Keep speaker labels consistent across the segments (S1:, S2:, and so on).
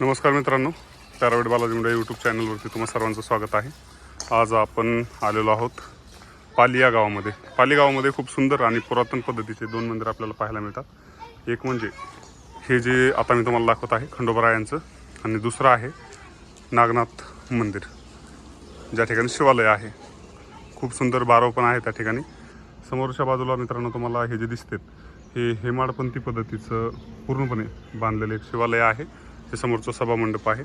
S1: नमस्कार मित्रांनो, तारावड बालाजी मुंडे यूट्यूब चॅनलवरती तुम्हा सर्वांचं स्वागत आहे। आज आपण आलेलो आहोत पाली या गावामध्ये। पाली गावामध्ये खूप सुंदर आणि पुरातन पद्धतीचे दोन मंदिर आपल्याला पाहायला मिळतात। एक म्हणजे हे जे आता मी तुम्हाला दाखवत आहे खंडोबारायांचं, आणि दुसरं आहे नागनाथ मंदिर, ज्या ठिकाणी शिवालय आहे। खूप सुंदर बारव पण आहे त्या ठिकाणी। समोरच्या बाजूला मित्रांनो तुम्हाला हे जे दिसते हे हेमाडपंथी पद्धतीचं पूर्णपणे बांधलेलं एक शिवालय आहे। हे समोरचं सभामंडप आहे।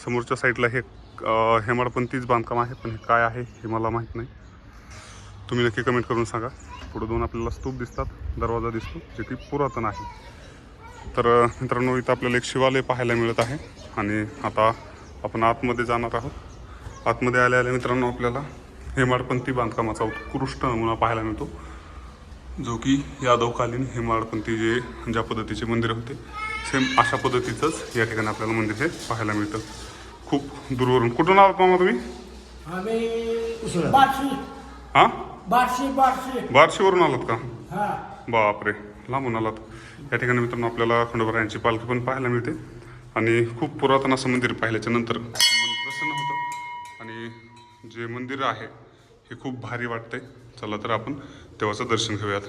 S1: समोरच्या साईडला हे हेमाडपंथीच बांधकाम आहे, पण हे काय आहे हे मला माहीत नाही। तुम्ही नक्की कमेंट करून सांगा। पुढे दोन आपल्याला स्तूप दिसतात, दरवाजा दिसतो जे की पुरातन आहे। तर मित्रांनो इथं आपल्याला एक शिवालय पाहायला मिळत आहे आणि आता आपण आतमध्ये जाणार आहोत। आतमध्ये आल्या मित्रांनो आपल्याला हेमाडपंथी बांधकामाचा उत्कृष्ट नमुना पाहायला मिळतो, जो की यादवकालीन हेमाडपंथी ज्या पद्धतीचे मंदिर होते सेम अशा पद्धतीचंच या ठिकाणी आपल्याला मंदिर हे पाहायला मिळतं। खूप दूरवरून। कुठून आलात मामा तुम्ही? हां, बार्शीवरून आलात का? बापरे, लांबून आलात। या ठिकाणी मित्रांनो आपल्याला खंडोबारायांची पालखी पण पाहायला मिळते आणि खूप पुरातन असं मंदिर पाहिल्याच्या नंतर मन प्रसन्न होतं आणि जे मंदिर आहे हे खूप भारी वाटतंय। चला तर आपण देवाचं दर्शन घेऊयात।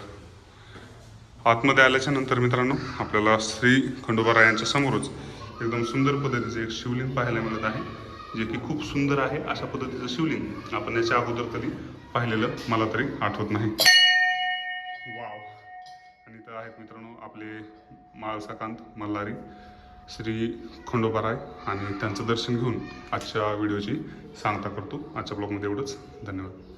S1: आतमध्ये आल्याच्या नंतर मित्रांनो आपल्याला श्री खंडोबारायांच्या समोरच एकदम सुंदर पद्धतीचे एक शिवलिंग पाहायला मिळत आहे, जे की खूप सुंदर आहे। अशा पद्धतीचं शिवलिंग आपण याच्या अगोदर कधी पाहिलेलं मला तरी आठवत नाही। वाव। आणि इथं आहेत मित्रांनो आपले माळसाकांत मल्हारी श्री खंडोबाराय, आणि त्यांचं दर्शन घेऊन आजच्या व्हिडिओची सांगता करतो। आजच्या ब्लॉगमध्ये एवढंच। धन्यवाद।